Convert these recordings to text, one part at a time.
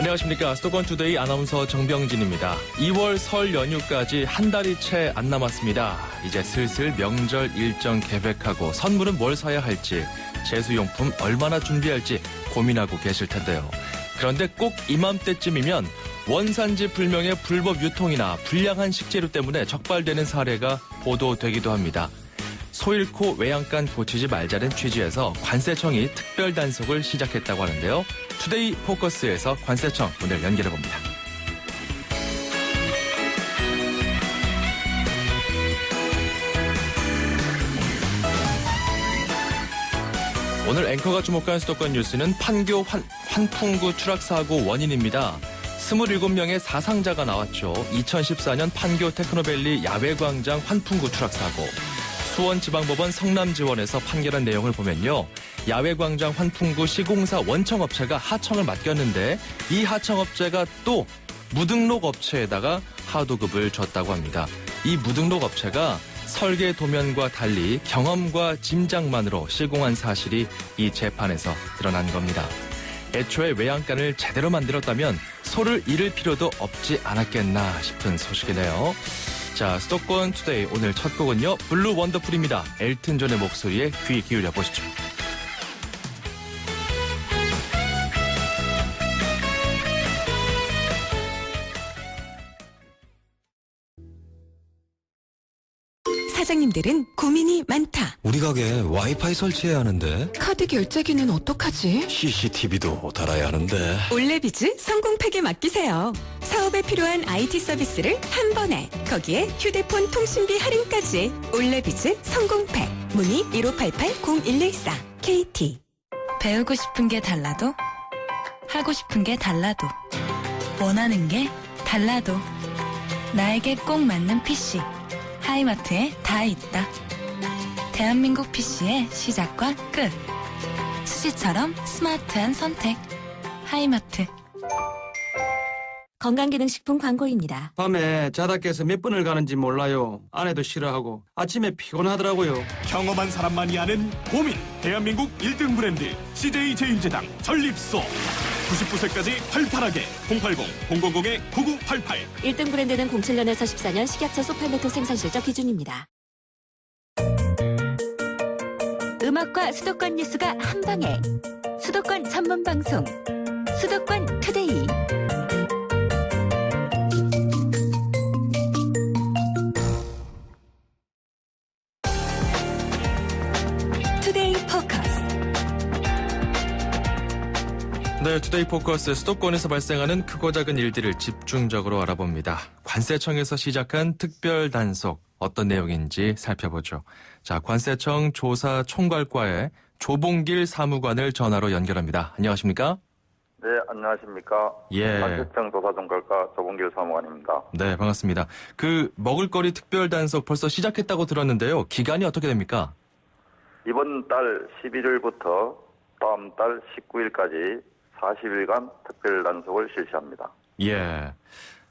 안녕하십니까. 수도권 투데이 아나운서 정병진입니다. 2월 설 연휴까지 한 달이 채 안 남았습니다. 이제 슬슬 명절 일정 계획하고 선물은 뭘 사야 할지, 제수용품 얼마나 준비할지 고민하고 계실 텐데요. 그런데 꼭 이맘때쯤이면 원산지 불명의 불법 유통이나 불량한 식재료 때문에 적발되는 사례가 보도되기도 합니다. 소 잃고 외양간 고치지 말자는 취지에서 관세청이 특별 단속을 시작했다고 하는데요. 투데이 포커스에서 관세청 문을 연결해봅니다. 오늘 앵커가 주목한 수도권 뉴스는 판교 환풍구 추락사고 원인입니다. 27명의 사상자가 나왔죠. 2014년 판교 테크노밸리 야외광장 환풍구 추락사고. 수원지방법원 성남지원에서 판결한 내용을 보면요. 야외광장 환풍구 시공사 원청업체가 하청을 맡겼는데 이 하청업체가 또 무등록 업체에다가 하도급을 줬다고 합니다. 이 무등록 업체가 설계 도면과 달리 경험과 짐작만으로 시공한 사실이 이 재판에서 드러난 겁니다. 애초에 외양간을 제대로 만들었다면 소를 잃을 필요도 없지 않았겠나 싶은 소식이네요. 자, 수도권 투데이 오늘 첫 곡은요. 블루 원더풀입니다. 엘튼 존의 목소리에 귀 기울여 보시죠. 사장님들은 고민이 많다. 우리 가게 와이파이 설치해야 하는데 카드 결제기는 어떡하지? CCTV도 달아야 하는데 올레비즈 성공팩에 맡기세요. 사업에 필요한 IT 서비스를 한 번에, 거기에 휴대폰 통신비 할인까지. 올레비즈 성공팩. 문의 1588-0114 KT. 배우고 싶은 게 달라도, 하고 싶은 게 달라도, 원하는 게 달라도 나에게 꼭 맞는 PC 하이마트에 다 있다. 대한민국 PC의 시작과 끝. 수지처럼 스마트한 선택. 하이마트. 건강기능식품 광고입니다. 밤에 자다 깨서 몇 번을 가는지 몰라요. 아내도 싫어하고 아침에 피곤하더라고요. 경험한 사람만이 아는 고민. 대한민국 1등 브랜드 CJ 제인제당 전립소. 99세까지 팔팔하게 080-000-9988. 1등 브랜드는 07년에서 14년 식약처 소팔메토 생산 실적 기준입니다. 음악과 수도권 뉴스가 한 방에. 수도권 전문 방송. 수도권 투데이. 투데이 포커스. 네, 투데이 포커스 수도권에서 발생하는 크고 작은 일들을 집중적으로 알아봅니다. 관세청에서 시작한 특별 단속, 어떤 내용인지 살펴보죠. 자, 관세청 조사 총괄과의 조봉길 사무관을 전화로 연결합니다. 안녕하십니까? 네, 안녕하십니까. 예. 관세청 조사총괄과 조봉길 사무관입니다. 네, 반갑습니다. 그 먹을거리 특별 단속 벌써 시작했다고 들었는데요. 기간이 어떻게 됩니까? 이번 달 11일부터 다음 달 19일까지 40일간 특별 단속을 실시합니다. 예.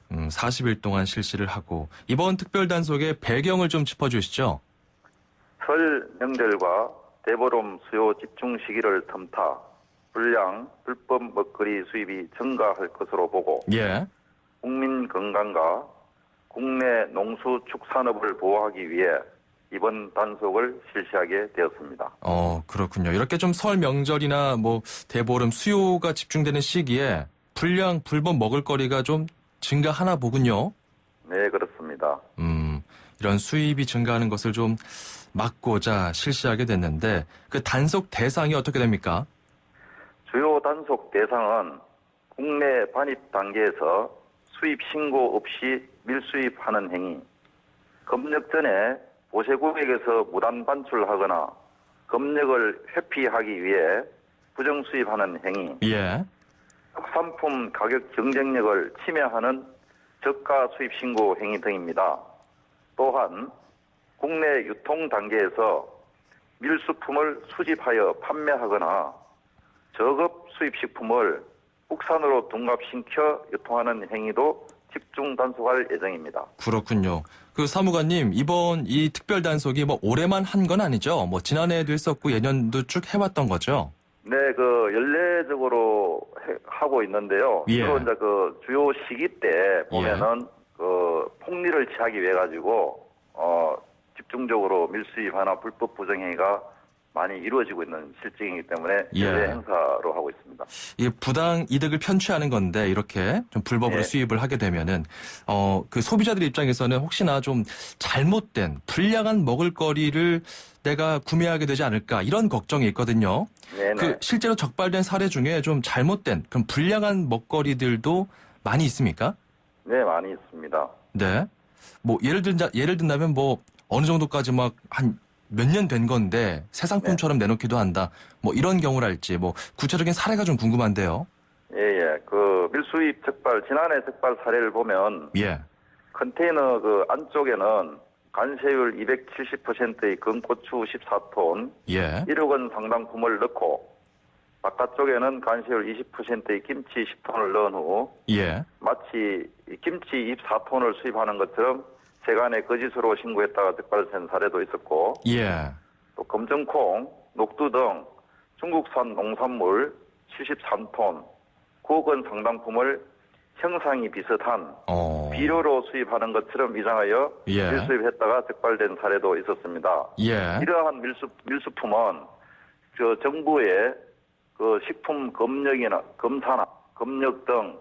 40일 동안 실시를 하고 이번 특별 단속의 배경을 좀 짚어주시죠. 설 명절과 대보름 수요 집중 시기를 틈타 불량 불법 먹거리 수입이 증가할 것으로 보고 예. 국민 건강과 국내 농수축산업을 보호하기 위해 이번 단속을 실시하게 되었습니다. 그렇군요. 이렇게 좀 설 명절이나 대보름 수요가 집중되는 시기에 불량 불법 먹을거리가 좀 증가하나 보군요. 네, 그렇습니다. 이런 수입이 증가하는 것을 좀 막고자 실시하게 됐는데 그 단속 대상이 어떻게 됩니까? 주요 단속 대상은 국내 반입 단계에서 수입 신고 없이 밀수입하는 행위, 검역 전에 보세구역에서 무단 반출하거나 검역을 회피하기 위해 부정 수입하는 행위, 예. 특산품 가격 경쟁력을 침해하는 저가 수입 신고 행위 등입니다. 또한 국내 유통 단계에서 밀수품을 수집하여 판매하거나 저급 수입식품을 국산으로 둔갑시켜 유통하는 행위도 집중 단속할 예정입니다. 그렇군요. 그 사무관님, 이번 이 특별 단속이 올해만 한 건 아니죠? 지난해에도 했었고 예년도 쭉 해왔던 거죠? 네, 연례적으로 하고 있는데요. 예. 주로 이제 주요 시기 때 보면은 폭리를 취하기 위해 가지고 집중적으로 밀수입하나 불법 부정행위가 많이 이루어지고 있는 실정이기 때문에 예. 연례 행사로 하고 있습니다. 이 부당 이득을 편취하는 건데 이렇게 좀 불법으로 네. 수입을 하게 되면은 그 소비자들 입장에서는 혹시나 좀 잘못된 불량한 먹을거리를 내가 구매하게 되지 않을까 이런 걱정이 있거든요. 네네. 그 실제로 적발된 사례 중에 좀 잘못된 그럼 불량한 먹거리들도 많이 있습니까? 네, 많이 있습니다. 네. 뭐 예를 든다면 뭐 어느 정도까지 막 한 몇 년 된 건데 새 상품처럼 내놓기도 한다. 뭐 이런 경우랄지 뭐 구체적인 사례가 좀 궁금한데요. 예. 밀수입 지난해 적발 사례를 보면 예. 컨테이너 안쪽에는 관세율 270%의 건고추 14톤, 예. 1억 원 상당품을 넣고 바깥쪽에는 관세율 20%의 김치 10톤을 넣은 후 예. 마치 김치 24톤을 수입하는 것처럼 세간에 거짓으로 신고했다가 적발된 사례도 있었고 예. 또 검정콩, 녹두 등 중국산 농산물 73톤, 9억 원 상당품을 형상이 비슷한 비료로 수입하는 것처럼 위장하여 예. 밀수입했다가 적발된 사례도 있었습니다. 예. 이러한 밀수품은 정부의 식품 검사나 검역 등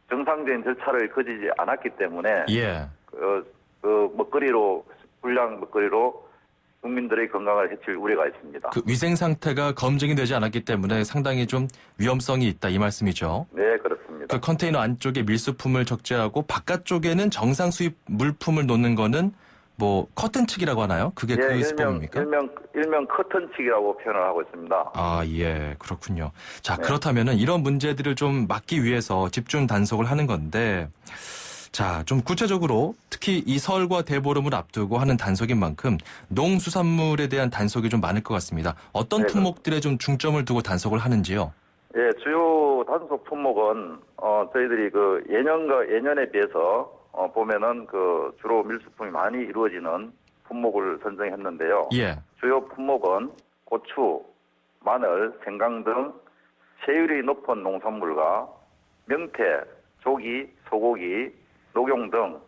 정상적인 절차를 거치지 않았기 때문에 예. 불량 먹거리로 국민들의 건강을 해칠 우려가 있습니다. 그 위생 상태가 검증이 되지 않았기 때문에 상당히 좀 위험성이 있다 이 말씀이죠. 네, 그렇습니다. 그 컨테이너 안쪽에 밀수품을 적재하고 바깥쪽에는 정상 수입 물품을 놓는 거는 뭐 커튼치기라고 하나요? 그게 그 수법입니까? 일명 커튼치기라고 표현을 하고 있습니다. 아, 예, 그렇군요. 자, 네. 그렇다면은 이런 문제들을 좀 막기 위해서 집중 단속을 하는 건데, 자, 좀 구체적으로 특히 이 설과 대보름을 앞두고 하는 단속인 만큼 농수산물에 대한 단속이 좀 많을 것 같습니다. 어떤 네, 품목들에 좀 중점을 두고 단속을 하는지요? 예, 주요 단속 품목은 저희들이 예년에 비해서 보면은 주로 밀수품이 많이 이루어지는 품목을 선정했는데요. 예. 주요 품목은 고추, 마늘, 생강 등 세율이 높은 농산물과 명태, 조기, 소고기, 녹용 등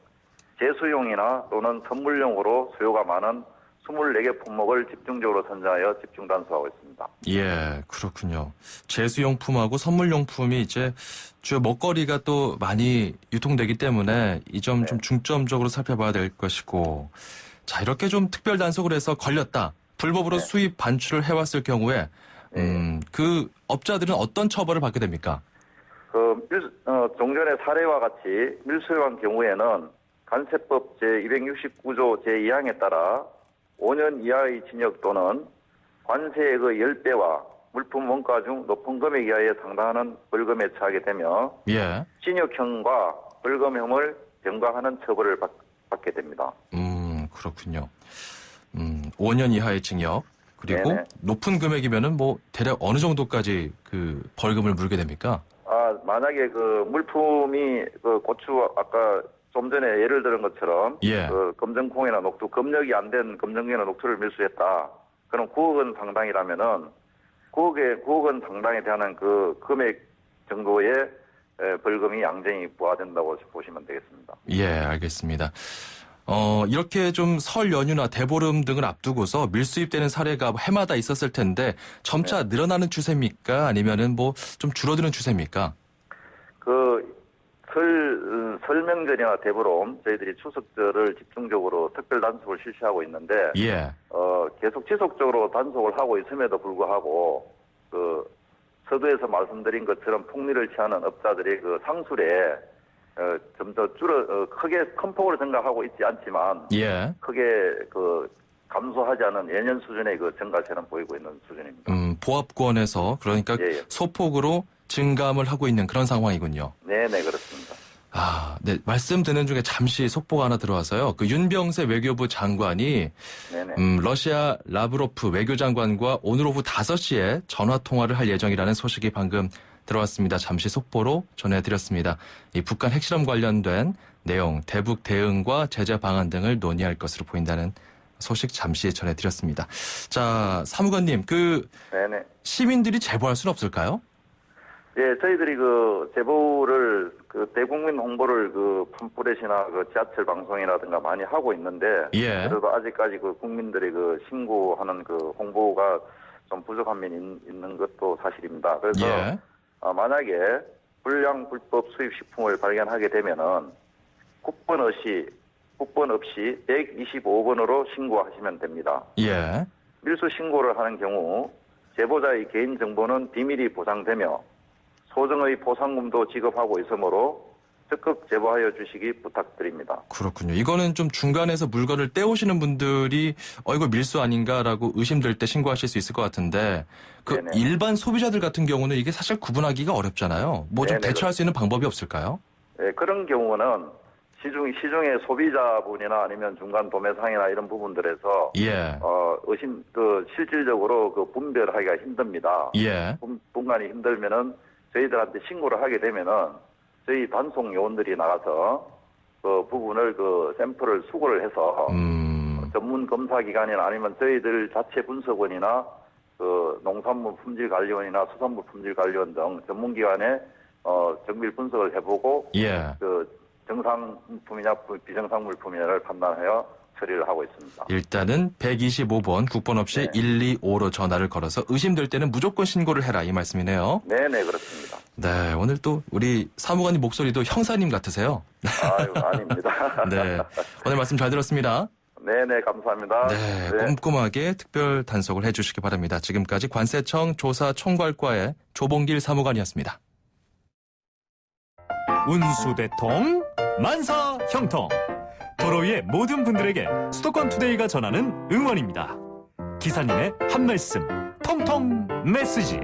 제수용이나 또는 선물용으로 수요가 많은 24개 품목을 집중적으로 선정하여 집중 단속하고 있습니다. 예, 그렇군요. 제수용품하고 선물용품이 이제 주요 먹거리가 또 많이 유통되기 때문에 이 점 좀 중점적으로 살펴봐야 될 것이고, 자, 이렇게 좀 특별 단속을 해서 걸렸다. 불법으로 수입 반출을 해왔을 경우에, 그 업자들은 어떤 처벌을 받게 됩니까? 종전의 사례와 같이 밀수요한 경우에는 관세법 제269조 제2항에 따라 5년 이하의 징역 또는 관세액의 10배와 물품 원가 중 높은 금액 이하에 상당하는 벌금에 처하게 되며 예. 징역형과 벌금형을 병과하는 처벌을 받게 됩니다. 그렇군요. 5년 이하의 징역 그리고 네네. 높은 금액이면은 뭐 대략 어느 정도까지 그 벌금을 물게 됩니까? 만약에 물품이 고추 아까 좀 전에 예를 들은 것처럼 예. 검정콩이나 녹두 검역이 안 된 검정콩이나 녹두를 밀수했다. 그럼 9억 원 상당이라면은 9억 원 상당에 대한 그 금액 정도의 벌금이 양정이 부과된다고 보시면 되겠습니다. 예, 알겠습니다. 이렇게 좀 설 연휴나 대보름 등을 앞두고서 밀수입되는 사례가 해마다 있었을 텐데 점차 늘어나는 추세입니까? 아니면은 뭐 좀 줄어드는 추세입니까? 설 명절이나 대보름 저희들이 추석절을 집중적으로 특별 단속을 실시하고 있는데 예. 계속 지속적으로 단속을 하고 있음에도 불구하고 서두에서 말씀드린 것처럼 폭리를 취하는 업자들이 상술에 좀 더 크게 큰 폭으로 증가하고 있지 않지만 예. 크게 감소하지 않은 예년 수준의 증가세는 보이고 있는 수준입니다. 보합권에서 그러니까 예. 소폭으로 증감을 하고 있는 그런 상황이군요. 네네 그렇습니다. 네. 말씀 듣는 중에 잠시 속보가 하나 들어와서요. 윤병세 외교부 장관이 네네. 러시아 라브로프 외교장관과 오늘 오후 5시에 전화 통화를 할 예정이라는 소식이 방금 들어왔습니다. 잠시 속보로 전해드렸습니다. 이 북한 핵실험 관련된 내용, 대북 대응과 제재 방안 등을 논의할 것으로 보인다는 소식 잠시 전해드렸습니다. 자, 사무관님, 네네. 시민들이 제보할 수는 없을까요? 예, 저희들이 제보를 대국민 홍보를 팜플렛이나 지하철 방송이라든가 많이 하고 있는데 예. 그래도 아직까지 국민들이 신고하는 홍보가 좀 부족한 면이 있는 것도 사실입니다. 그래서 예. 만약에 불량 불법 수입 식품을 발견하게 되면은 국번 없이 125번으로 신고하시면 됩니다. 예. 밀수 신고를 하는 경우 제보자의 개인 정보는 비밀이 보장되며 소정의 보상금도 지급하고 있으므로 적극 제보하여 주시기 부탁드립니다. 그렇군요. 이거는 좀 중간에서 물건을 떼오시는 분들이 이거 밀수 아닌가라고 의심될 때 신고하실 수 있을 것 같은데 네네. 일반 소비자들 같은 경우는 이게 사실 구분하기가 어렵잖아요. 뭐 좀 네네. 대처할 수 있는 방법이 없을까요? 네, 그런 경우는 시중에 소비자분이나 아니면 중간 도매상이나 이런 부분들에서 예. 실질적으로 분별하기가 힘듭니다. 예. 분간이 힘들면은 저희들한테 신고를 하게 되면은 저희 단속 요원들이 나가서 그 부분을 샘플을 수거를 해서 전문 검사 기관이나 아니면 저희들 자체 분석원이나 농산물 품질 관리원이나 수산물 품질 관리원 등 전문 기관에 정밀 분석을 해보고 예. 정상 물품이냐 비정상 물품이냐를 판단하여 처리를 하고 있습니다. 일단은 125번 국번 없이 네. 125로 전화를 걸어서 의심될 때는 무조건 신고를 해라 이 말씀이네요. 네네 그렇습니다. 네, 오늘 또 우리 사무관님 목소리도 형사님 같으세요. 아유 아닙니다. 네, 오늘 말씀 잘 들었습니다. 네네 감사합니다. 네, 꼼꼼하게 특별 단속을 해주시기 바랍니다. 지금까지 관세청 조사총괄과의 조봉길 사무관이었습니다. 운수대통 만사형통 도로 위의 모든 분들에게 수도권 투데이가 전하는 응원입니다. 기사님의 한 말씀 통통 메시지.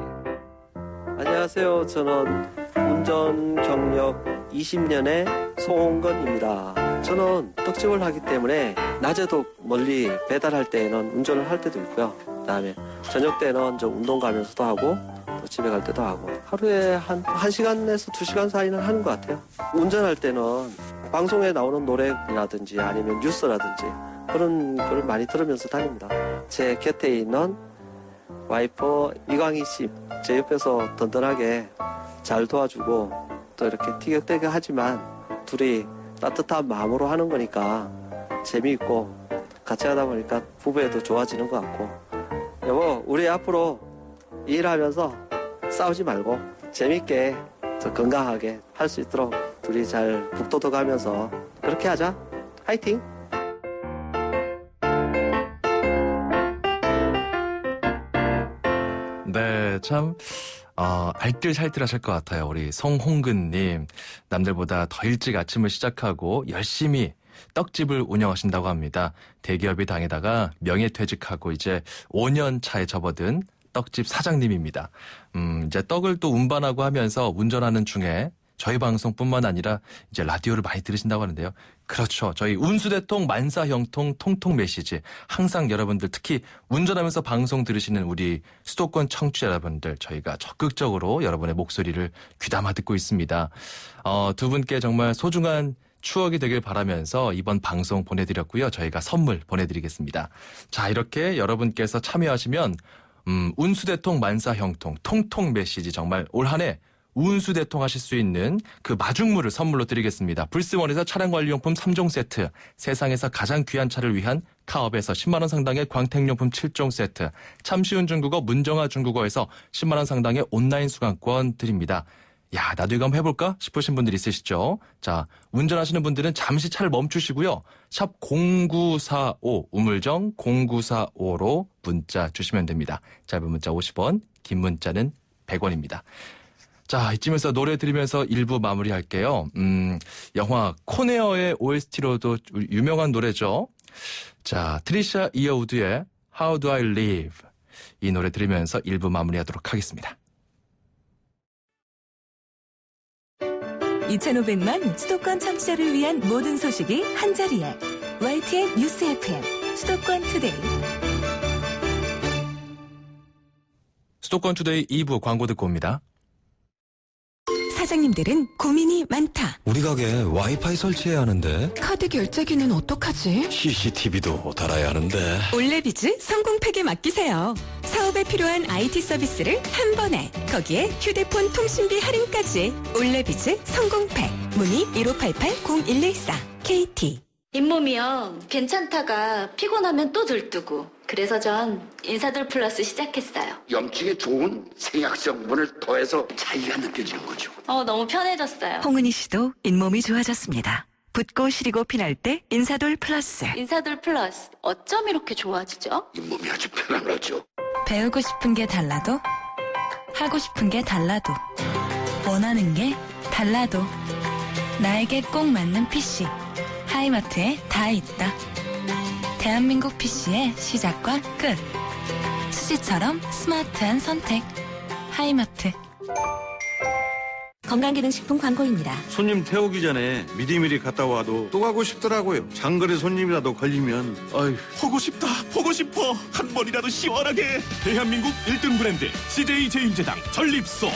안녕하세요. 저는 운전 경력 20년의 송건입니다. 저는 떡집을 하기 때문에 낮에도 멀리 배달할 때에는 운전을 할 때도 있고요. 그다음에 저녁 때는 좀 운동 가면서도 하고 또 집에 갈 때도 하고 하루에 한 1시간에서 2시간 사이는 하는 것 같아요. 운전할 때는 방송에 나오는 노래라든지 아니면 뉴스라든지 그런 걸 많이 들으면서 다닙니다. 제 곁에 있는 와이프 이광희 씨, 제 옆에서 든든하게 잘 도와주고 또 이렇게 티격태격하지만 둘이 따뜻한 마음으로 하는 거니까 재미있고 같이 하다 보니까 부부애도 좋아지는 것 같고 여보 우리 앞으로 일하면서 싸우지 말고 재밌게 더 건강하게 할 수 있도록 둘이 잘 북돋워가면서 그렇게 하자. 화이팅! 네, 참 알뜰살뜰하실 것 같아요. 우리 송홍근님. 남들보다 더 일찍 아침을 시작하고 열심히 떡집을 운영하신다고 합니다. 대기업이 당에다가 명예퇴직하고 이제 5년 차에 접어든 떡집 사장님입니다. 이제 떡을 또 운반하고 하면서 운전하는 중에 저희 방송뿐만 아니라 이제 라디오를 많이 들으신다고 하는데요. 그렇죠. 저희 운수대통 만사형통 통통 메시지 항상 여러분들 특히 운전하면서 방송 들으시는 우리 수도권 청취자 여러분들 저희가 적극적으로 여러분의 목소리를 귀담아 듣고 있습니다. 두 분께 정말 소중한 추억이 되길 바라면서 이번 방송 보내드렸고요. 저희가 선물 보내드리겠습니다. 자, 이렇게 여러분께서 참여하시면 운수대통 만사형통 통통 메시지 정말 올 한 해 운수대통 하실 수 있는 그 마중물을 선물로 드리겠습니다. 불스원에서 차량관리용품 3종 세트, 세상에서 가장 귀한 차를 위한 카업에서 10만 원 상당의 광택용품 7종 세트, 참 쉬운 중국어 문정아 중국어에서 10만 원 상당의 온라인 수강권 드립니다. 야, 나도 이거 한번 해볼까 싶으신 분들 있으시죠? 자, 운전하시는 분들은 잠시 차를 멈추시고요. 샵 0945 우물정 0945로 문자 주시면 됩니다. 짧은 문자 50원, 긴 문자는 100원입니다. 자, 이쯤에서 노래 들으면서 1부 마무리할게요. 영화 코네어의 OST로도 유명한 노래죠. 자, 트리샤 이어우드의 How Do I Live 이 노래 들으면서 1부 마무리하도록 하겠습니다. 2,500만 수도권 청취자를 위한 모든 소식이 한자리에 YTN 뉴스 FM 수도권 투데이. 수도권 투데이 2부 광고 듣고 옵니다. 사장님들은 고민이 많다. 우리 가게 와이파이 설치해야 하는데 카드 결제기는 어떡하지? CCTV도 달아야 하는데 올레비즈 성공팩에 맡기세요. 사업에 필요한 IT 서비스를 한 번에, 거기에 휴대폰 통신비 할인까지. 올레비즈 성공팩. 문의 1588-0114 KT. 잇몸이요. 괜찮다가 피곤하면 또 들뜨고. 그래서 전 인사돌 플러스 시작했어요. 염증에 좋은 생약 성분을 더해서 차이가 느껴지는 거죠. 너무 편해졌어요. 홍은희 씨도 잇몸이 좋아졌습니다. 붓고 시리고 피날 때 인사돌 플러스. 인사돌 플러스. 어쩜 이렇게 좋아지죠? 잇몸이 아주 편안하죠. 배우고 싶은 게 달라도 하고 싶은 게 달라도 원하는 게 달라도 나에게 꼭 맞는 PC 하이마트에 다 있다. 대한민국 PC의 시작과 끝. 수지처럼 스마트한 선택. 하이마트. 건강기능식품 광고입니다. 손님 태우기 전에 미리미리 갔다 와도 또 가고 싶더라고요. 장거리 손님이라도 걸리면 어휴. 보고 싶다, 보고 싶어. 한 번이라도 시원하게. 대한민국 1등 브랜드 CJ 제인제당 전립소.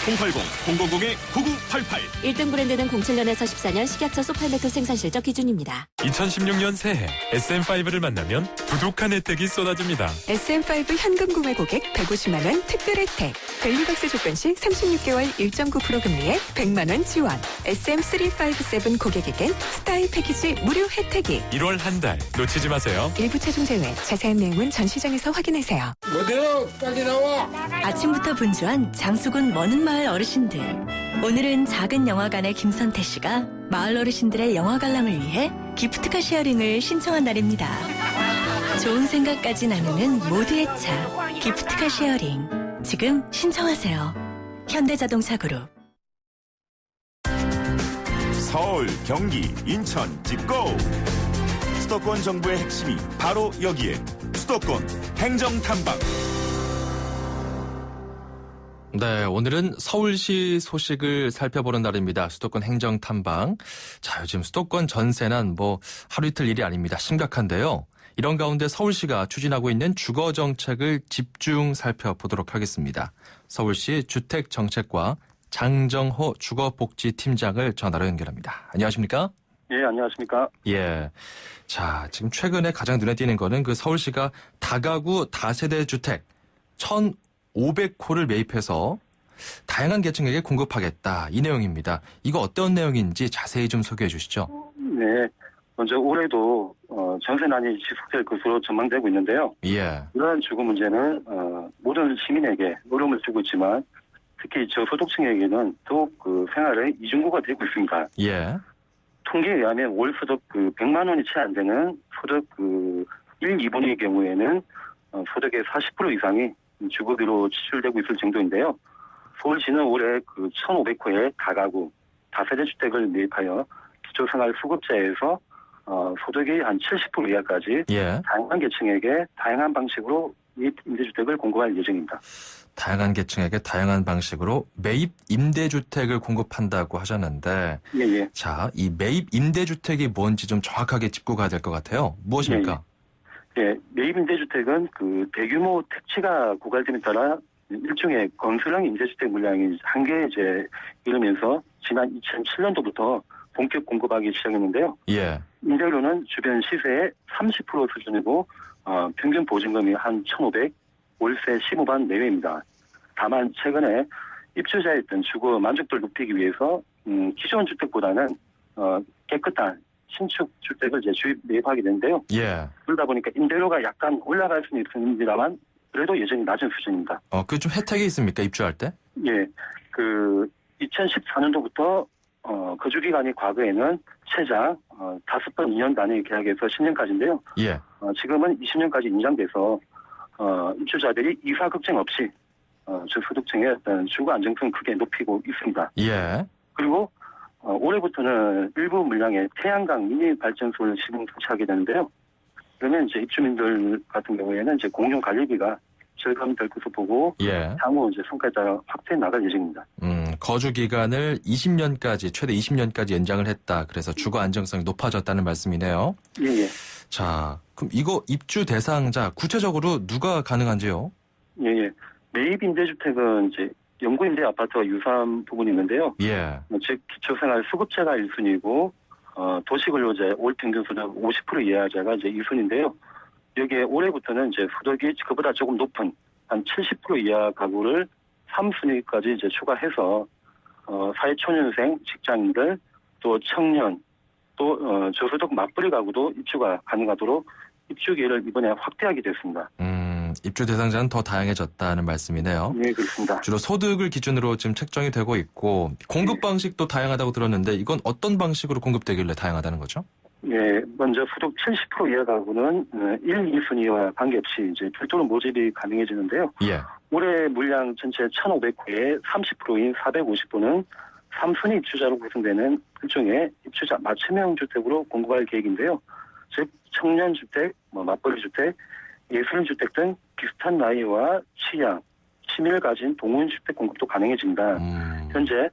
080-000-9988. 1등 브랜드는 07년에서 14년 식약처 소팔메토 생산 실적 기준입니다. 2016년 새해 SM5를 만나면 두둑한 혜택이 쏟아집니다. SM5 현금 구매 고객 150만 원 특별 혜택. 밸류박스 조건 시 36개월 1.9% 금리에 100만 원 지원. SM357 고객에겐 스타일 패키지 무료 혜택이. 1월 한 달 놓치지 마세요. 일부 체중 제외. 자세한 내용은 전 시장에서 확인하세요. 뭐대요? 빨리 나와. 아침부터 분주한 장수군 머는마을 어르신들. 오늘은 작은 영화관의 김선태 씨가 마을 어르신들의 영화 관람을 위해 기프트카 쉐어링을 신청한 날입니다. 좋은 생각까지 나누는 모두의 차. 기프트카 쉐어링. 지금 신청하세요. 현대자동차 그룹. 서울, 경기, 인천 찍고! 수도권 정부의 핵심이 바로 여기에. 수도권 행정탐방. 네, 오늘은 서울시 소식을 살펴보는 날입니다. 수도권 행정탐방. 자, 요즘 수도권 전세난 하루 이틀 일이 아닙니다. 심각한데요. 이런 가운데 서울시가 추진하고 있는 주거 정책을 집중 살펴보도록 하겠습니다. 서울시 주택정책과 장정호 주거복지팀장을 전화로 연결합니다. 안녕하십니까? 예, 안녕하십니까? 예. 자, 지금 최근에 가장 눈에 띄는 거는 그 서울시가 다가구 다세대 주택 1,500호를 매입해서 다양한 계층에게 공급하겠다. 이 내용입니다. 이거 어떤 내용인지 자세히 좀 소개해 주시죠. 네. 먼저 올해도 전세난이 지속될 것으로 전망되고 있는데요. 예. 이러한 주거 문제는 모든 시민에게 어려움을 주고 있지만 특히 저소득층에게는 더욱 생활의 이중구가 되고 있습니다. 예. 통계에 의하면 월 소득 100만 원이 채 안 되는 소득 1, 2분의 경우에는 소득의 40% 이상이 주거비로 지출되고 있을 정도인데요. 서울시는 올해 1,500호의 다가구 다세대 주택을 매입하여 기초생활수급자에서 소득의 한 70% 이하까지 예. 다양한 계층에게 다양한 방식으로 매입 임대주택을 공급할 예정입니다. 다양한 계층에게 다양한 방식으로 매입 임대주택을 공급한다고 하셨는데 예. 자, 이 매입 임대주택이 뭔지 좀 정확하게 짚고 가야 될 것 같아요. 무엇입니까? 예, 매입 임대주택은 대규모 택지가 고갈됨에 따라 일종의 건설형 임대주택 물량이 한계에 이르면서 지난 2007년도부터 본격 공급하기 시작했는데요. 예. 임대료는 주변 시세의 30% 수준이고 평균 보증금이 한 1,500, 월세 15만 내외입니다. 다만 최근에 입주자의 주거 만족도를 높이기 위해서 기존 주택보다는 깨끗한 신축 주택을 주입 매입하게 되는데요. 예. 그러다 보니까 임대료가 약간 올라갈 수는 있습니다만 그래도 여전히 낮은 수준입니다. 그 좀 혜택이 있습니까? 입주할 때? 예. 2014년도부터 거주기간이 과거에는 최장 5번 2년 단위 계약에서 10년까지인데요. 예. 지금은 20년까지 인장돼서 입주자들이 이사 걱정 없이 저소득층의 주거 안정성을 크게 높이고 있습니다. 예. 그리고 올해부터는 일부 물량의 태양광 미니 발전소를 시공 설치하게 되는데요. 그러면 입주민들 같은 경우에는 공용 관리비가 절감될 것으로 보고 예. 향후 성과에 따라 확대해 나갈 예정입니다. 거주 기간을 20년까지 최대 20년까지 연장을 했다. 그래서 주거 안정성이 높아졌다는 말씀이네요. 예. 자, 그럼 이거 입주 대상자 구체적으로 누가 가능한지요? 예. 매입 임대주택은 영구임대 아파트와 유사한 부분이 있는데요. 예. 즉 기초생활 수급자가 1순위고 도시근로자 올 평균 소득 50% 이하자가 이제 2순위인데요. 여기에 올해부터는 이제 소득이 그보다 조금 높은 한 70% 이하 가구를 3순위까지 이제 추가해서 사회초년생, 직장인들, 또 청년, 또 저소득 맞벌이 가구도 입주가 가능하도록 입주 기회를 이번에 확대하게 됐습니다. 입주 대상자는 더 다양해졌다는 말씀이네요. 네, 그렇습니다. 주로 소득을 기준으로 지금 책정이 되고 있고 공급 방식도 다양하다고 들었는데 이건 어떤 방식으로 공급되길래 다양하다는 거죠? 네, 먼저 소득 70% 이하 가구는 1, 2순위와 관계없이 이제 별도로 모집이 가능해지는데요. 예. 올해 물량 전체 1,500호의 30%인 450호는 3순위 입주자로 구성되는 일종의 입주자 맞춤형 주택으로 공급할 계획인데요. 즉 청년주택, 맞벌이주택, 예술주택 등 비슷한 나이와 취향, 취미를 가진 동호인주택 공급도 가능해집니다. 현재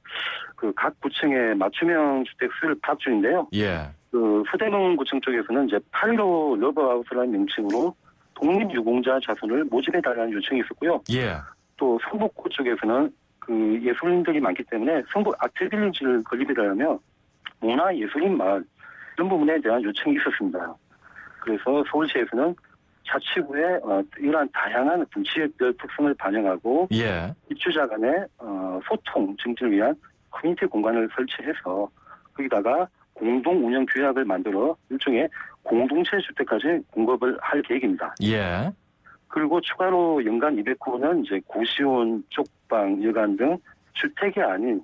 그 각 구청의 맞춤형 주택 수를 파악 중인데요. 예. 그 서대문 구청 쪽에서는 이제 8.15 러브하우스라는 명칭으로 독립유공자 자손을 모집해달라는 요청이 있었고요. 예. 또 성북구 쪽에서는 그 예술인들이 많기 때문에 성북 아트빌리지를 건립해달라며 문화예술인 마을 이런 부분에 대한 요청이 있었습니다. 그래서 서울시에서는 자치구의 이러한 다양한 어떤 지역별 특성을 반영하고 예. 입주자 간의 소통 증진을 위한 커뮤니티 공간을 설치해서 거기다가 공동 운영 규약을 만들어 일종의 공동체 주택까지 공급을 할 계획입니다. 예. 그리고 추가로 연간 200호는 이제 고시원, 쪽방, 여관 등 주택이 아닌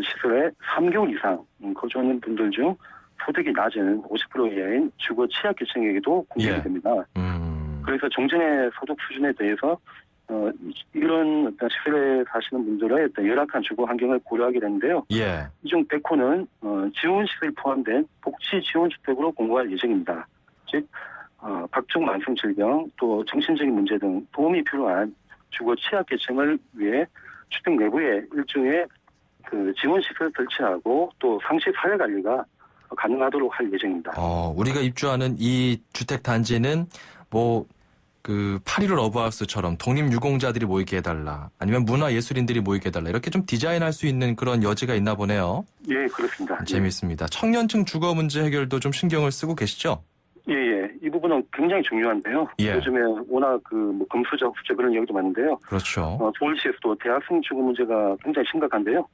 시설에 3개월 이상 거주하는 분들 중 소득이 낮은 50% 이하인 주거 취약계층에게도 공급이 됩니다. 그래서 정전의 소득 수준에 대해서 이런 어떤 시설에 사시는 분들의 어떤 열악한 주거 환경을 고려하게 되는데요. 예. 이 중 100호는 지원시설 포함된 복지지원주택으로 공급할 예정입니다. 즉 각종 만성 질병 또 정신적인 문제 등 도움이 필요한 주거 취약계층을 위해 주택 내부에 일종의 그 지원시설 설치하고 또 상시 사회관리가 가능하도록 할 예정입니다. 우리가 입주하는 이 주택 단지는 그 8.15 러브하우스처럼 독립유공자들이 모이게 해달라 아니면 문화예술인들이 모이게 해달라 이렇게 좀 디자인할 수 있는 그런 여지가 있나 보네요. 예, 그렇습니다. 재미있습니다. 청년층 주거 문제 해결도 좀 신경을 쓰고 계시죠? 예. 이 부분은 굉장히 중요한데요. 예. 요즘에 워낙 금수저, 후저 그런 얘기도 많은데요. 그렇죠. 서울시에서도 대학생 주거 문제가 굉장히 심각한데요.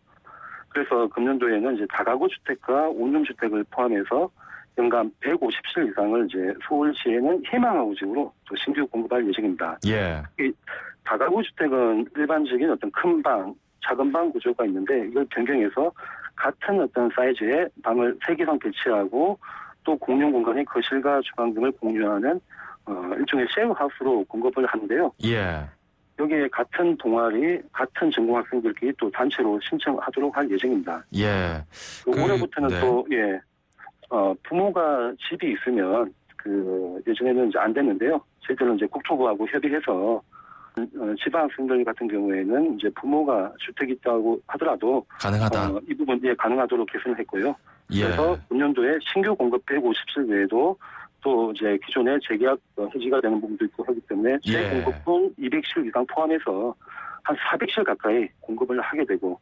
그래서 금년도에는 이제 다가구 주택과 원룸주택을 포함해서 연간 150실 이상을 이제 서울시에는 희망하우징으로 또 신규 공급할 예정입니다. 예. 이 다가구 주택은 일반적인 어떤 큰 방, 작은 방 구조가 있는데 이걸 변경해서 같은 어떤 사이즈의 방을 3개 이상 배치하고 또 공용 공간의 거실과 주방 등을 공유하는 일종의 쉐어하우스로 공급을 하는데요. 예. 여기에 같은 동아리, 같은 전공 학생들끼리 또 단체로 신청하도록 할 예정입니다. 예. 올해부터는 네. 또 부모가 집이 있으면 예전에는 이제 안 됐는데요. 저희들은 이제 국토부하고 협의해서 지방 학생들 같은 경우에는 이제 부모가 주택이 있다고 하더라도 가능하다. 이 부분 가능하도록 개선을 했고요. 예. 그래서 금년도에 신규 공급 150실 외에도 또 이제 기존에 재계약 해지가 되는 부분도 있고 하기 때문에 재공급분 200실 이상 포함해서 한 400실 가까이 공급을 하게 되고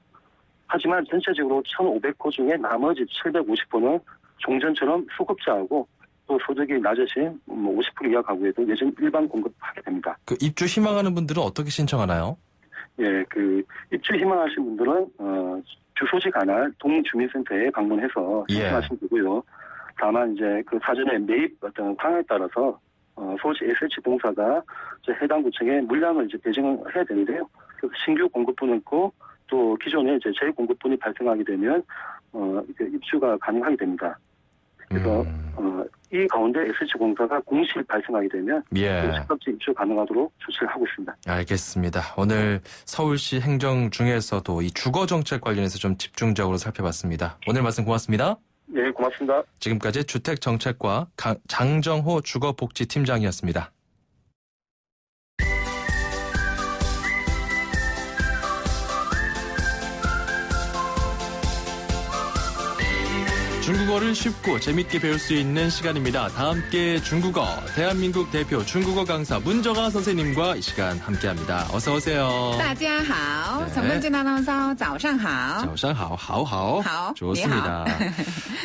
하지만 전체적으로 1,500호 중에 나머지 750호는 종전처럼 수급자하고 또 소득이 낮으신 50% 이하 가구에도 예전 일반 공급하게 됩니다. 그 입주 희망하는 분들은 어떻게 신청하나요? 예, 입주 희망하신 분들은 주소지 관할 동주민센터에 방문해서 신청하시면 되고요. 다만 이제 그 사전에 매입 어떤 상황에 따라서 서울시 SH공사가 해당 구청에 물량을 이제 배정을 해야 되는데요. 그래서 신규 공급분이 있고 또 기존에 이제 재공급분이 발생하게 되면 입주가 가능하게 됩니다. 그래서 이 가운데 SH공사가 공실 발생하게 되면 즉각적 입주 가능하도록 조치를 하고 있습니다. 알겠습니다. 오늘 서울시 행정 중에서도 이 주거 정책 관련해서 좀 집중적으로 살펴봤습니다. 오늘 말씀 고맙습니다. 네, 고맙습니다. 지금까지 주택정책과 장정호 주거복지팀장이었습니다. 중국어를 쉽고 재밌게 배울 수 있는 시간입니다. 다 함께 중국어, 대한민국 대표 중국어 강사 문정아 선생님과 이 시간 함께합니다. 어서 오세요. 大家好, 네. 정근진 아나운서, 早上好. 早上好, 하오하오. 하오, 좋습니다.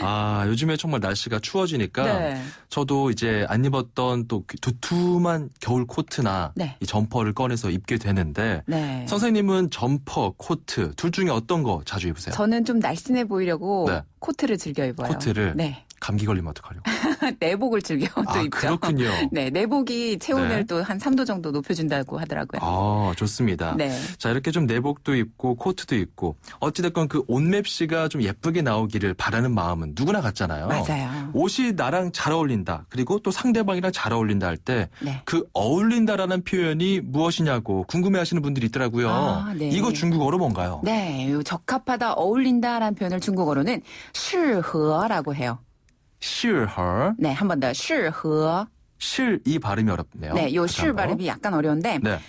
아, 요즘에 정말 날씨가 추워지니까 네. 저도 이제 안 입었던 또 두툼한 겨울 코트나 네. 이 점퍼를 꺼내서 입게 되는데 네. 선생님은 점퍼, 코트 둘 중에 어떤 거 자주 입으세요? 저는 좀 날씬해 보이려고 네. 코트를 즐겨 입어요. 코트를? 네. 감기 걸리면 어떡하려고? 내복을 즐겨 또 입죠. 그렇군요. 네, 내복이 체온을 네. 또 한 3도 정도 높여준다고 하더라고요. 아, 좋습니다. 네. 자, 이렇게 좀 내복도 입고 코트도 입고 어찌됐건 그 옷맵시가 좀 예쁘게 나오기를 바라는 마음은 누구나 같잖아요. 맞아요. 옷이 나랑 잘 어울린다. 그리고 또 상대방이랑 잘 어울린다 할 때 그 네. 어울린다라는 표현이 무엇이냐고 궁금해하시는 분들이 있더라고요. 아, 네. 이거 중국어로 뭔가요? 네, 요 적합하다, 어울린다라는 표현을 중국어로는 适合라고 해요. 适合. 네, 한 번 더, 适合. 실, 이 발음이 어렵네요. 네, 요 다시 실 한번. 발음이 약간 어려운데, 네.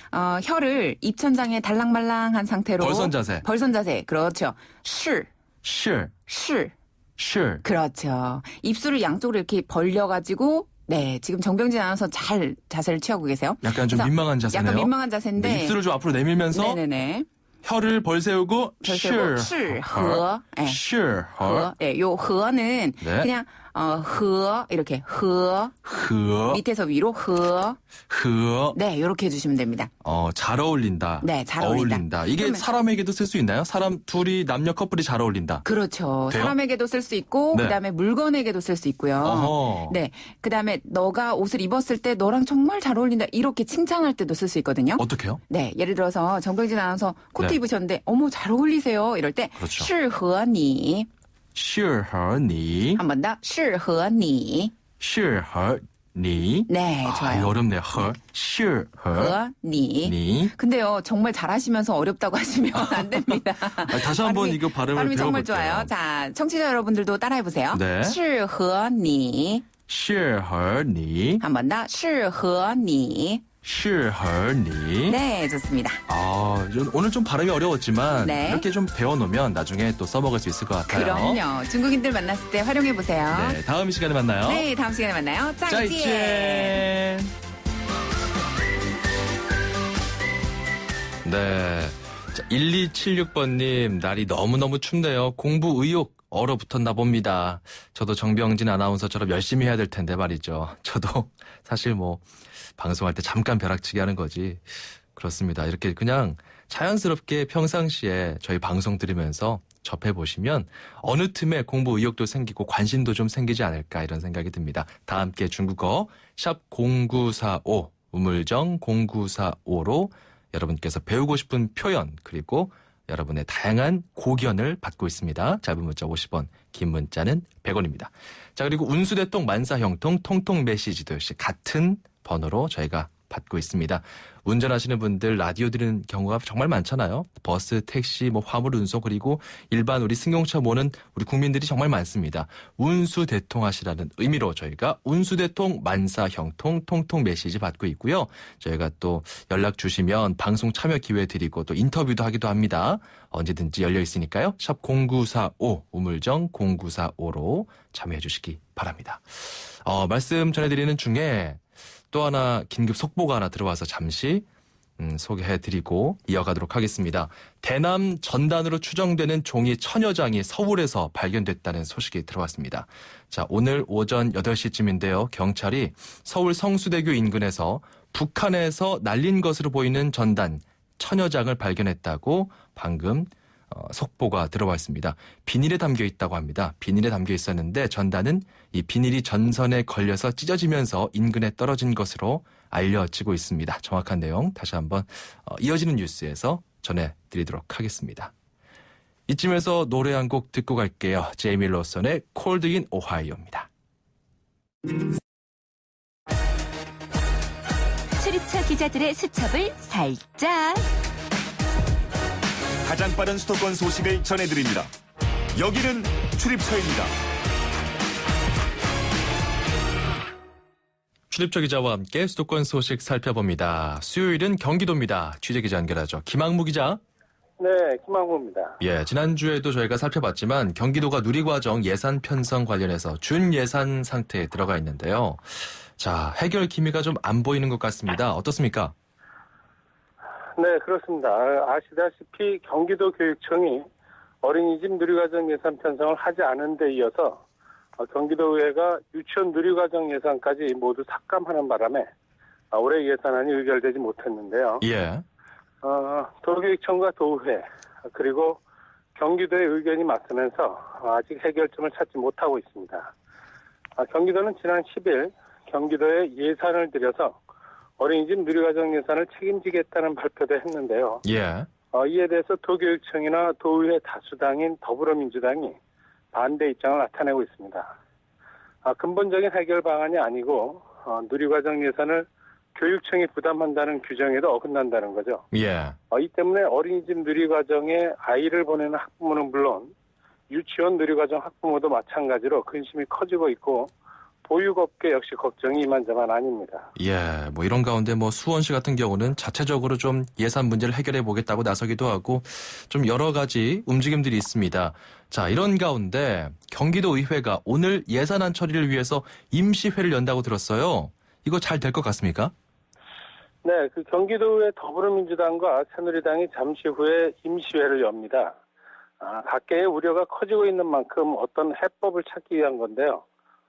혀를 입천장에 달랑말랑한 상태로. 벌선 자세. 벌선 자세. 그렇죠. 是. 是. 是. 是. 그렇죠. 입술을 양쪽으로 이렇게 벌려가지고, 네, 지금 정병진 아나운서 잘 자세를 취하고 계세요. 약간 좀 그래서 민망한 자세네요. 약간 민망한 자세인데. 네, 입술을 좀 앞으로 내밀면서 네네네. 혀를 벌세우고 适合. 네. 适合. 허. 네, 요 허는 네. 그냥 허 이렇게 허. 和. 밑에서 위로 허. 和. 네, 이렇게 해주시면 됩니다. 잘 어울린다. 네, 잘 어울린다. 이게 그러면- 사람에게도 쓸 수 있나요? 사람 둘이 남녀 커플이 잘 어울린다. 그렇죠. 돼요? 사람에게도 쓸 수 있고 네. 그다음에 물건에게도 쓸 수 있고요. 어허. 네, 그다음에 너가 옷을 입었을 때 너랑 정말 잘 어울린다 이렇게 칭찬할 때도 쓸 수 있거든요. 어떻게요? 네, 예를 들어서 정병진 아나운서 코트 네. 입으셨는데 어머 잘 어울리세요 이럴 때 그렇죠. 适合你. 适合你. 한 번 더 适合你. 适合你. 네, 좋아요. 이거 어렵네요. 和. 适合 你.你. 근데요, 정말 잘하시면서 어렵다고 하시면 안 됩니다. 다시 한번 발음이- 이거 발음을 발음이 정말 배워볼게요. 좋아요. 자, 청취자 여러분들도 따라해보세요. 네. 适合你. 适合你. 한 번 더, 适合你. 适合你. 네, 좋습니다. 오늘 좀 발음이 어려웠지만 네. 이렇게 좀 배워놓으면 나중에 또 써먹을 수 있을 것 같아요. 그럼요. 중국인들 만났을 때 활용해보세요. 네, 다음 시간에 만나요. 네, 다음 시간에 만나요. 再见. 再见. 네. 자, 1276번님, 날이 너무너무 춥네요. 공부 의욕 얼어붙었나 봅니다. 저도 정병진 아나운서처럼 열심히 해야 될 텐데 말이죠. 저도 사실 방송할 때 잠깐 벼락치기 하는 거지. 그렇습니다. 이렇게 그냥 자연스럽게 평상시에 저희 방송 들으면서 접해보시면 어느 틈에 공부 의욕도 생기고 관심도 좀 생기지 않을까 이런 생각이 듭니다. 다 함께 중국어 샵 0945 우물정 0945로 여러분께서 배우고 싶은 표현 그리고 여러분의 다양한 고견을 받고 있습니다. 짧은 문자 50원, 긴 문자는 100원입니다. 자, 그리고 운수대통 만사형통 통통 메시지도 역시 같은 번호로 저희가 받고 있습니다. 운전하시는 분들 라디오 들은 경우가 정말 많잖아요. 버스, 택시, 화물 운송 그리고 일반 우리 승용차 모는 우리 국민들이 정말 많습니다. 운수대통하시라는 의미로 저희가 운수대통 만사형통 통통 메시지 받고 있고요. 저희가 또 연락 주시면 방송 참여 기회 드리고 또 인터뷰도 하기도 합니다. 언제든지 열려 있으니까요. 샵 0945 우물정 0945로 참여해 주시기 바랍니다. 말씀 전해드리는 중에 또 하나 긴급 속보가 하나 들어와서 잠시 소개해드리고 이어가도록 하겠습니다. 대남 전단으로 추정되는 종이 1000여 장이 서울에서 발견됐다는 소식이 들어왔습니다. 자, 오늘 오전 8시쯤인데요. 경찰이 서울 성수대교 인근에서 북한에서 날린 것으로 보이는 전단 1000여 장을 발견했다고 방금 속보가 들어와 있습니다. 비닐에 담겨 있다고 합니다. 비닐에 담겨 있었는데 전단은 이 비닐이 전선에 걸려서 찢어지면서 인근에 떨어진 것으로 알려지고 있습니다. 정확한 내용 다시 한번 이어지는 뉴스에서 전해드리도록 하겠습니다. 이쯤에서 노래 한 곡 듣고 갈게요. 제이미 로선의 콜드 인 오하이오입니다. 출입처 기자들의 수첩을 살짝. 가장 빠른 수도권 소식을 전해드립니다. 여기는 출입처입니다. 출입처 기자와 함께 수도권 소식 살펴봅니다. 수요일은 경기도입니다. 취재기자 연결하죠. 김학무 기자. 네, 김학무입니다. 예, 지난주에도 저희가 살펴봤지만 경기도가 누리과정 예산 편성 관련해서 준예산 상태에 들어가 있는데요. 자, 해결 기미가 좀 안 보이는 것 같습니다. 어떻습니까? 네, 그렇습니다. 아시다시피 경기도 교육청이 어린이집 누리과정 예산 편성을 하지 않은 데 이어서 경기도의회가 유치원 누리과정 예산까지 모두 삭감하는 바람에 올해 예산안이 의결되지 못했는데요. 예. 도교육청과 도의회 그리고 경기도의 의견이 맞서면서 아직 해결점을 찾지 못하고 있습니다. 경기도는 지난 10일 경기도에 예산을 들여서 어린이집 누리과정 예산을 책임지겠다는 발표도 했는데요. 예. 이에 대해서 도교육청이나 도의회 다수당인 더불어민주당이 반대 입장을 나타내고 있습니다. 근본적인 해결 방안이 아니고 누리과정 예산을 교육청이 부담한다는 규정에도 어긋난다는 거죠. 예. 이 때문에 어린이집 누리과정에 아이를 보내는 학부모는 물론 유치원 누리과정 학부모도 마찬가지로 근심이 커지고 있고 보육업계 역시 걱정이 이만저만 아닙니다. 예, 뭐 이런 가운데 뭐 수원시 같은 경우는 자체적으로 좀 예산 문제를 해결해 보겠다고 나서기도 하고 좀 여러 가지 움직임들이 있습니다. 자, 이런 가운데 경기도 의회가 오늘 예산안 처리를 위해서 임시회를 연다고 들었어요. 이거 잘 될 것 같습니까? 네, 경기도의 더불어민주당과 새누리당이 잠시 후에 임시회를 엽니다. 각계의 우려가 커지고 있는 만큼 어떤 해법을 찾기 위한 건데요.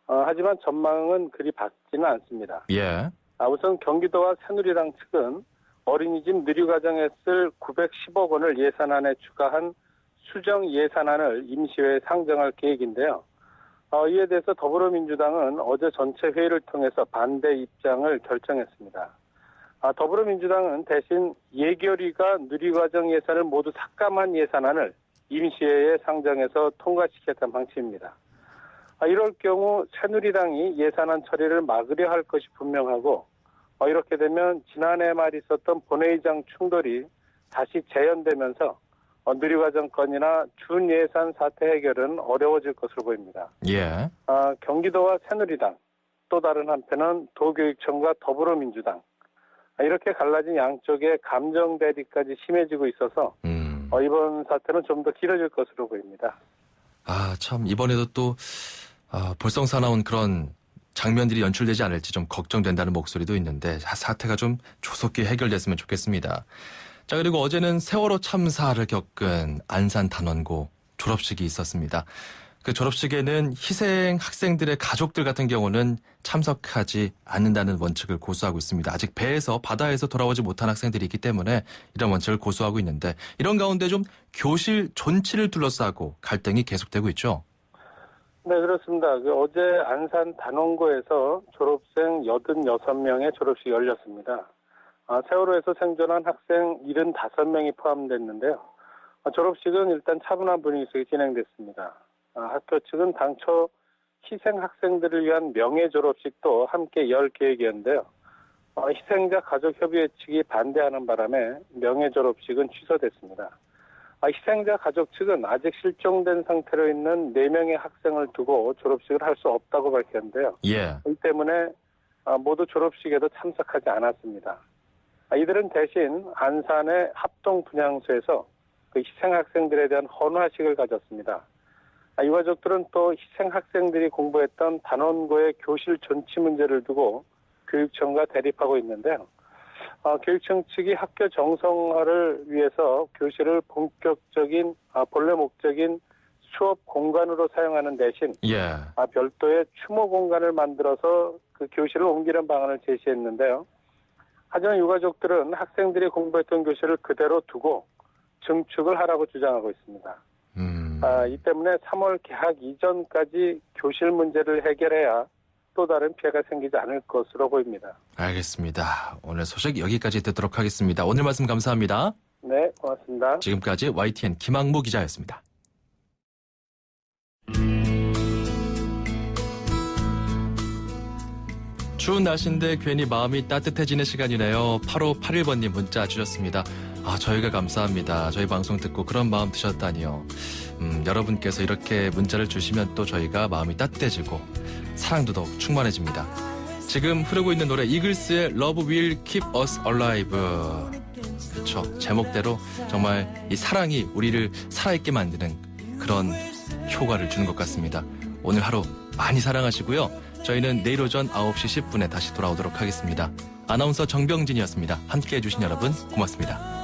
하지만 전망은 그리 밝지는 않습니다. 예. 우선 경기도와 새누리당 측은 어린이집 누리과정에 쓸 910억 원을 예산안에 추가한 수정 예산안을 임시회에 상정할 계획인데요. 이에 대해서 더불어민주당은 어제 전체 회의를 통해서 반대 입장을 결정했습니다. 더불어민주당은 대신 예결위가 누리과정 예산을 모두 삭감한 예산안을 임시회에 상정해서 통과시켰던 방침입니다. 이럴 경우 새누리당이 예산안 처리를 막으려 할 것이 분명하고 이렇게 되면 지난해 말 있었던 본회의장 충돌이 다시 재현되면서 누리과정 건이나 준예산 사태 해결은 어려워질 것으로 보입니다. 예. 경기도와 새누리당, 또 다른 한편은 도교육청과 더불어민주당 이렇게 갈라진 양쪽의 감정 대립까지 심해지고 있어서 이번 사태는 좀 더 길어질 것으로 보입니다. 참 이번에도 또 볼썽사나운 그런 장면들이 연출되지 않을지 좀 걱정된다는 목소리도 있는데 사태가 좀 조속히 해결됐으면 좋겠습니다. 자, 그리고 어제는 세월호 참사를 겪은 안산 단원고 졸업식이 있었습니다. 그 졸업식에는 희생 학생들의 가족들 같은 경우는 참석하지 않는다는 원칙을 고수하고 있습니다. 아직 배에서 바다에서 돌아오지 못한 학생들이 있기 때문에 이런 원칙을 고수하고 있는데 이런 가운데 좀 교실 존치를 둘러싸고 갈등이 계속되고 있죠. 네, 그렇습니다. 어제 안산 단원고에서 졸업생 86명의 졸업식이 열렸습니다. 세월호에서 생존한 학생 75명이 포함됐는데요. 졸업식은 일단 차분한 분위기 속에 진행됐습니다. 학교 측은 당초 희생 학생들을 위한 명예 졸업식도 함께 열 계획이었는데요. 희생자 가족협의회 측이 반대하는 바람에 명예 졸업식은 취소됐습니다. 희생자 가족 측은 아직 실종된 상태로 있는 4명의 학생을 두고 졸업식을 할 수 없다고 밝혔는데요. 예. 이 때문에 모두 졸업식에도 참석하지 않았습니다. 이들은 대신 안산의 합동분향소에서 그 희생 학생들에 대한 헌화식을 가졌습니다. 이 가족들은 또 희생 학생들이 공부했던 단원고의 교실 존치 문제를 두고 교육청과 대립하고 있는데요. 교육청 측이 학교 정성화를 위해서 교실을 본격적인 본래 목적인 수업 공간으로 사용하는 대신 예. 별도의 추모 공간을 만들어서 그 교실을 옮기는 방안을 제시했는데요. 하지만 유가족들은 학생들이 공부했던 교실을 그대로 두고 증축을 하라고 주장하고 있습니다. 이 때문에 3월 개학 이전까지 교실 문제를 해결해야 또 다른 피해가 생기지 않을 것으로 보입니다. 알겠습니다. 오늘 소식 여기까지 듣도록 하겠습니다. 오늘 말씀 감사합니다. 네, 고맙습니다. 지금까지 YTN 김학무 기자였습니다. 추운 날씨인데 괜히 마음이 따뜻해지는 시간이네요. 8581번님 문자 주셨습니다. 저희가 감사합니다. 저희 방송 듣고 그런 마음 드셨다니요. 여러분께서 이렇게 문자를 주시면 또 저희가 마음이 따뜻해지고 사랑도 더욱 충만해집니다. 지금 흐르고 있는 노래 이글스의 Love Will Keep Us Alive 그렇죠. 제목대로 정말 이 사랑이 우리를 살아있게 만드는 그런 효과를 주는 것 같습니다. 오늘 하루 많이 사랑하시고요. 저희는 내일 오전 9시 10분에 다시 돌아오도록 하겠습니다. 아나운서 정병진이었습니다. 함께해 주신 여러분 고맙습니다.